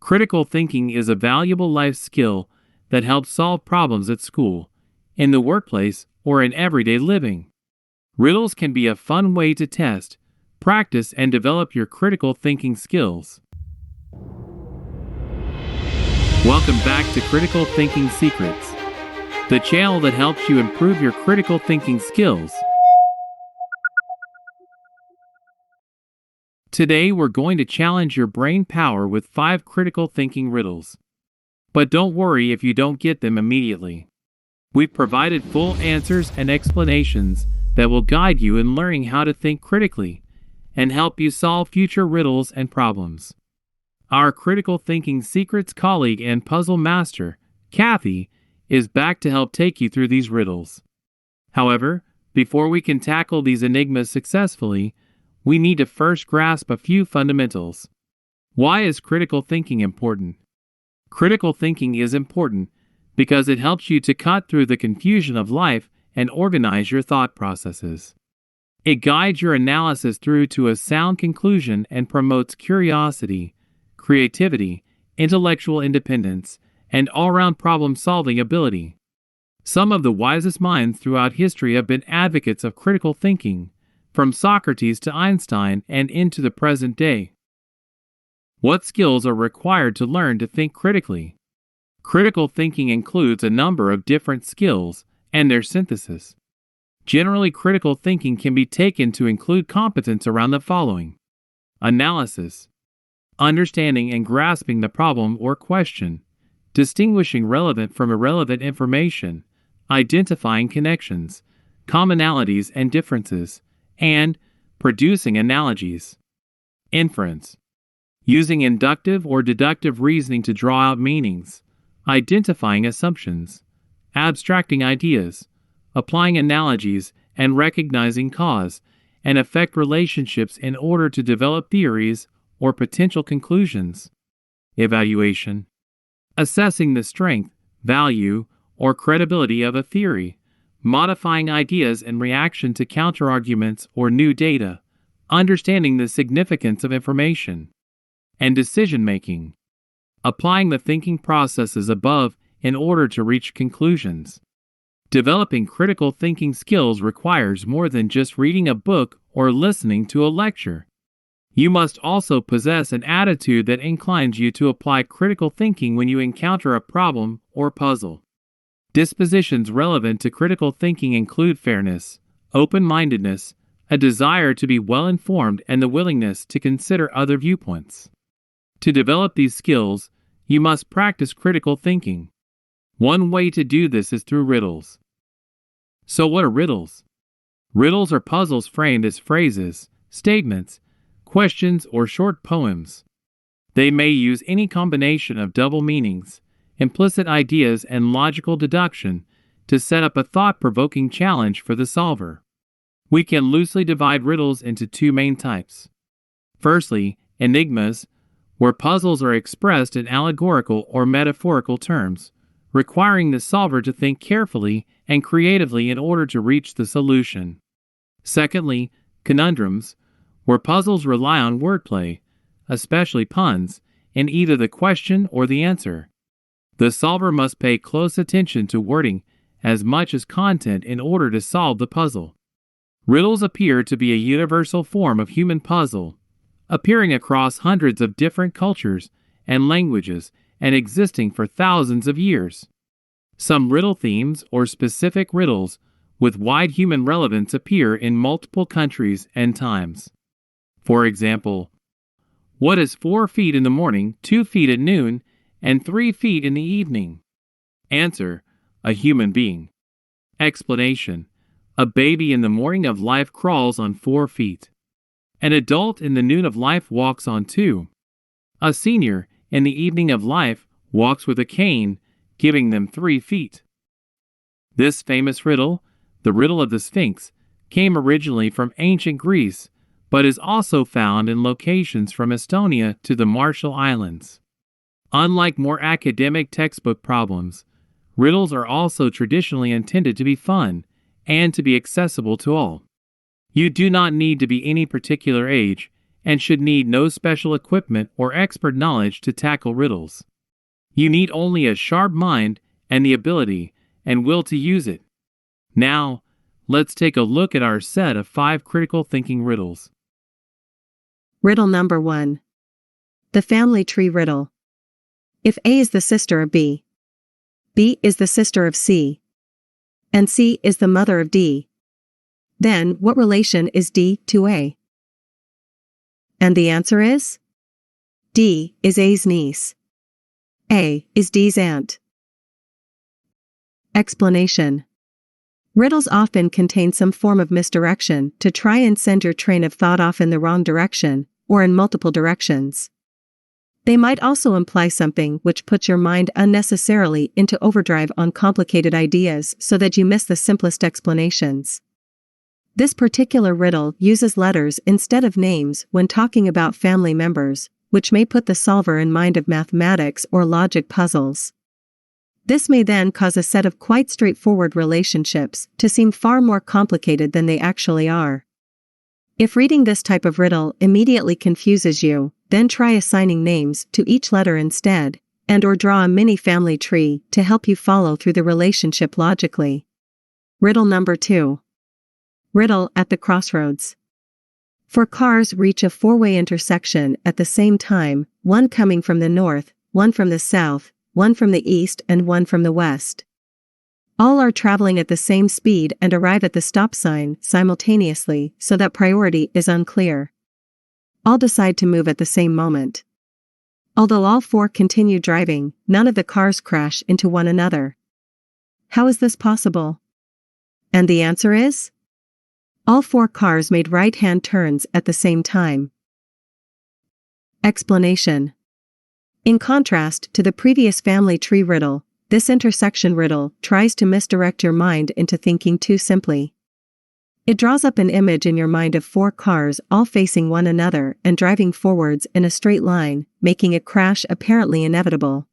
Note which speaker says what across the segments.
Speaker 1: Critical thinking is a valuable life skill that helps solve problems at school, in the workplace, or in everyday living. Riddles can be a fun way to test, practice, and develop your critical thinking skills. Welcome back to Critical Thinking Secrets, the channel that helps you improve your critical thinking skills. Today we're going to challenge your brain power with 5 critical thinking riddles. But don't worry if you don't get them immediately. We've provided full answers and explanations that will guide you in learning how to think critically and help you solve future riddles and problems. Our Critical Thinking Secrets colleague and puzzle master, Kathy, is back to help take you through these riddles. However, before we can tackle these enigmas successfully, we need to first grasp a few fundamentals. Why is critical thinking important? Critical thinking is important because it helps you to cut through the confusion of life and organize your thought processes. It guides your analysis through to a sound conclusion and promotes curiosity, creativity, intellectual independence, and all-round problem-solving ability. Some of the wisest minds throughout history have been advocates of critical thinking, from Socrates to Einstein and into the present day. What skills are required to learn to think critically? Critical thinking includes a number of different skills and their synthesis. Generally, critical thinking can be taken to include competence around the following: analysis, understanding and grasping the problem or question, distinguishing relevant from irrelevant information, identifying connections, commonalities and differences, and producing analogies. Inference, using inductive or deductive reasoning to draw out meanings, identifying assumptions, abstracting ideas, applying analogies, and recognizing cause and effect relationships in order to develop theories or potential conclusions. Evaluation, assessing the strength, value, or credibility of a theory, modifying ideas in reaction to counterarguments or new data, understanding the significance of information. And decision-making, applying the thinking processes above in order to reach conclusions. Developing critical thinking skills requires more than just reading a book or listening to a lecture. You must also possess an attitude that inclines you to apply critical thinking when you encounter a problem or puzzle. Dispositions relevant to critical thinking include fairness, open-mindedness, a desire to be well-informed, and the willingness to consider other viewpoints. To develop these skills, you must practice critical thinking. One way to do this is through riddles. So what are riddles? Riddles are puzzles framed as phrases, statements, questions, or short poems. They may use any combination of double meanings, implicit ideas, and logical deduction to set up a thought-provoking challenge for the solver. We can loosely divide riddles into 2 main types. Firstly, enigmas, where puzzles are expressed in allegorical or metaphorical terms, requiring the solver to think carefully and creatively in order to reach the solution. Secondly, conundrums, where puzzles rely on wordplay, especially puns, in either the question or the answer. The solver must pay close attention to wording as much as content in order to solve the puzzle. Riddles appear to be a universal form of human puzzle, appearing across hundreds of different cultures and languages and existing for thousands of years. Some riddle themes or specific riddles with wide human relevance appear in multiple countries and times. For example, what is 4 feet in the morning, 2 feet at noon, and 3 feet in the evening? Answer: a human being. Explanation: a baby in the morning of life crawls on 4 feet. An adult in the noon of life walks on 2. A senior in the evening of life walks with a cane, giving them 3 feet. This famous riddle, the riddle of the Sphinx, came originally from ancient Greece, but is also found in locations from Estonia to the Marshall Islands. Unlike more academic textbook problems, riddles are also traditionally intended to be fun and to be accessible to all. You do not need to be any particular age, and should need no special equipment or expert knowledge to tackle riddles. You need only a sharp mind and the ability and will to use it. Now, let's take a look at our set of 5 critical thinking riddles.
Speaker 2: Riddle number 1. The family tree riddle. If A is the sister of B, B is the sister of C, and C is the mother of D, then what relation is D to A? And the answer is? D is A's niece. A is D's aunt. Explanation. Riddles often contain some form of misdirection to try and send your train of thought off in the wrong direction, or in multiple directions. They might also imply something which puts your mind unnecessarily into overdrive on complicated ideas so that you miss the simplest explanations. This particular riddle uses letters instead of names when talking about family members, which may put the solver in mind of mathematics or logic puzzles. This may then cause a set of quite straightforward relationships to seem far more complicated than they actually are. If reading this type of riddle immediately confuses you, then try assigning names to each letter instead, and/or draw a mini family tree to help you follow through the relationship logically. Riddle number 2. Riddle at the crossroads. 4 cars reach a 4-way intersection at the same time, one coming from the north, one from the south, one from the east and one from the west. All are traveling at the same speed and arrive at the stop sign simultaneously so that priority is unclear. All decide to move at the same moment. Although all 4 continue driving, none of the cars crash into one another. How is this possible? And the answer is? All 4 cars made right-hand turns at the same time. Explanation. In contrast to the previous family tree riddle, this intersection riddle tries to misdirect your mind into thinking too simply. It draws up an image in your mind of 4 cars all facing one another and driving forwards in a straight line, making a crash apparently inevitable.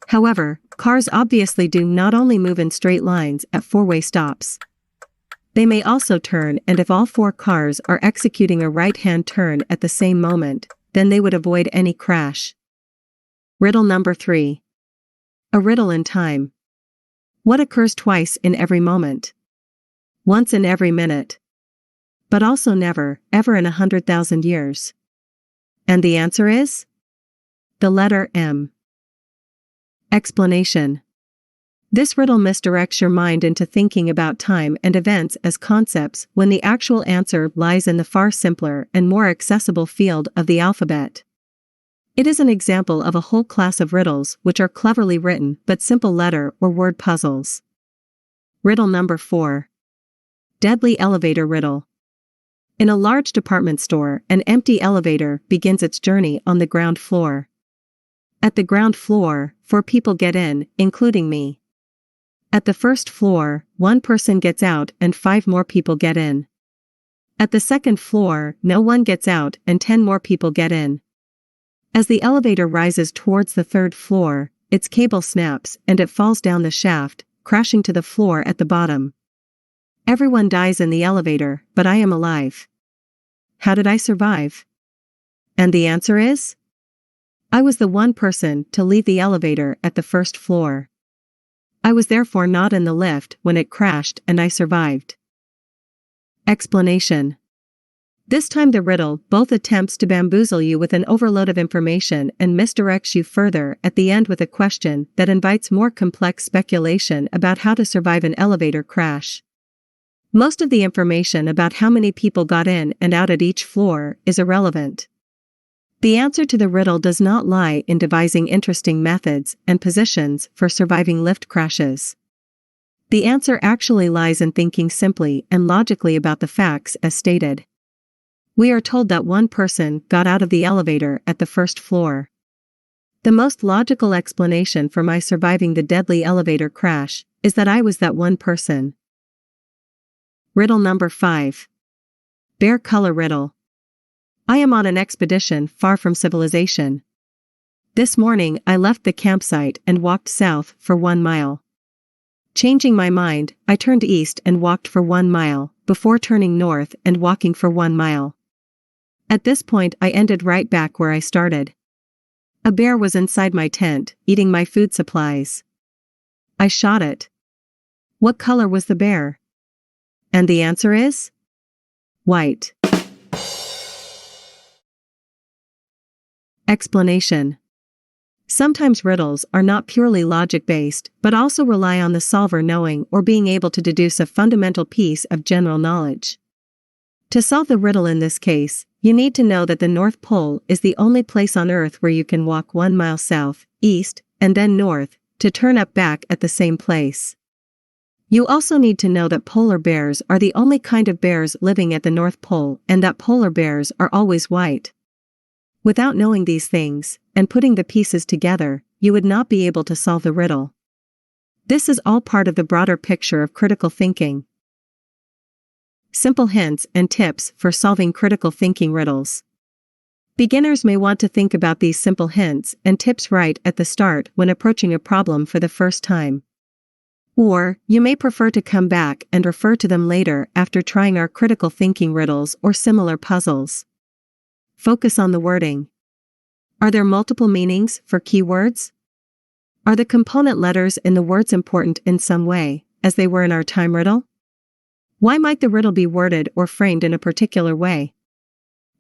Speaker 2: However, cars obviously do not only move in straight lines at 4-way stops. They may also turn, and if all 4 cars are executing a right-hand turn at the same moment, then they would avoid any crash. Riddle number 3. A riddle in time. What occurs twice in every moment? Once in every minute. But also never, ever in 100,000 years. And the answer is? The letter M. Explanation. This riddle misdirects your mind into thinking about time and events as concepts when the actual answer lies in the far simpler and more accessible field of the alphabet. It is an example of a whole class of riddles which are cleverly written but simple letter or word puzzles. Riddle number 4. Deadly elevator riddle. In a large department store, an empty elevator begins its journey on the ground floor. At the ground floor, 4 people get in, including me. At the first floor, 1 person gets out and 5 more people get in. At the second floor, no one gets out and 10 more people get in. As the elevator rises towards the 3rd floor, its cable snaps and it falls down the shaft, crashing to the floor at the bottom. Everyone dies in the elevator, but I am alive. How did I survive? And the answer is? I was the one person to leave the elevator at the 1st floor. I was therefore not in the lift when it crashed and I survived. Explanation. This time the riddle both attempts to bamboozle you with an overload of information and misdirects you further at the end with a question that invites more complex speculation about how to survive an elevator crash. Most of the information about how many people got in and out at each floor is irrelevant. The answer to the riddle does not lie in devising interesting methods and positions for surviving lift crashes. The answer actually lies in thinking simply and logically about the facts as stated. We are told that 1 person got out of the elevator at the 1st floor. The most logical explanation for my surviving the deadly elevator crash is that I was that 1 person. Riddle number 5. Bear color riddle. I am on an expedition far from civilization. This morning I left the campsite and walked south for 1 mile. Changing my mind, I turned east and walked for 1 mile, before turning north and walking for 1 mile. At this point, I ended right back where I started. A bear was inside my tent, eating my food supplies. I shot it. What color was the bear? And the answer is white. Explanation. Sometimes riddles are not purely logic-based, but also rely on the solver knowing or being able to deduce a fundamental piece of general knowledge. To solve the riddle in this case, you need to know that the North Pole is the only place on Earth where you can walk 1 mile south, east, and then north, to turn up back at the same place. You also need to know that polar bears are the only kind of bears living at the North Pole and that polar bears are always white. Without knowing these things, and putting the pieces together, you would not be able to solve the riddle. This is all part of the broader picture of critical thinking. Simple hints and tips for solving critical thinking riddles. Beginners may want to think about these simple hints and tips right at the start when approaching a problem for the first time. Or, you may prefer to come back and refer to them later after trying our critical thinking riddles or similar puzzles. Focus on the wording. Are there multiple meanings for keywords? Are the component letters in the words important in some way, as they were in our time riddle? Why might the riddle be worded or framed in a particular way?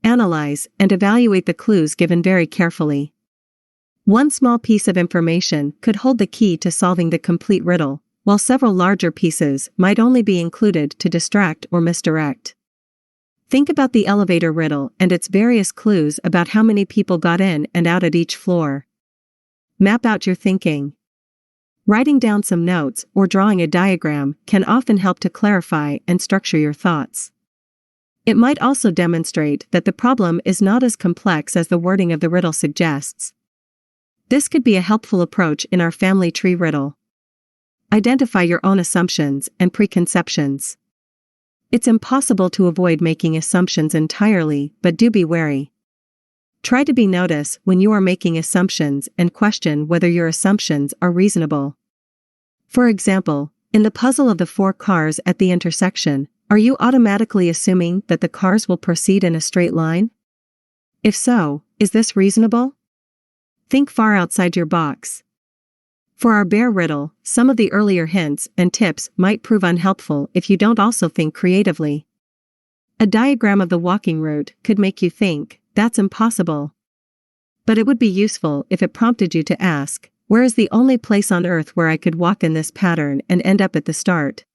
Speaker 2: Analyze and evaluate the clues given very carefully. One small piece of information could hold the key to solving the complete riddle, while several larger pieces might only be included to distract or misdirect. Think about the elevator riddle and its various clues about how many people got in and out at each floor. Map out your thinking. Writing down some notes or drawing a diagram can often help to clarify and structure your thoughts. It might also demonstrate that the problem is not as complex as the wording of the riddle suggests. This could be a helpful approach in our family tree riddle. Identify your own assumptions and preconceptions. It's impossible to avoid making assumptions entirely, but do be wary. Try to be notice when you are making assumptions and question whether your assumptions are reasonable. For example, in the puzzle of the 4 cars at the intersection, are you automatically assuming that the cars will proceed in a straight line? If so, is this reasonable? Think far outside your box. For our bear riddle, some of the earlier hints and tips might prove unhelpful if you don't also think creatively. A diagram of the walking route could make you think, that's impossible. But it would be useful if it prompted you to ask, where is the only place on Earth where I could walk in this pattern and end up at the start?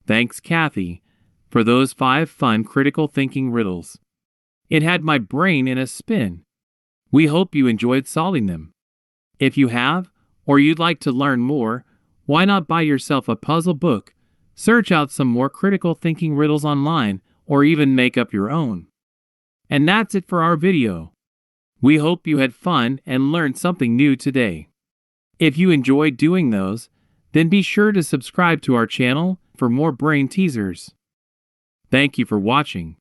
Speaker 1: Thanks, Kathy, for those 5 fun critical thinking riddles. It had my brain in a spin. We hope you enjoyed solving them. If you have, or you'd like to learn more, why not buy yourself a puzzle book, search out some more critical thinking riddles online, or even make up your own. And that's it for our video. We hope you had fun and learned something new today. If you enjoyed doing those, then be sure to subscribe to our channel for more brain teasers. Thank you for watching.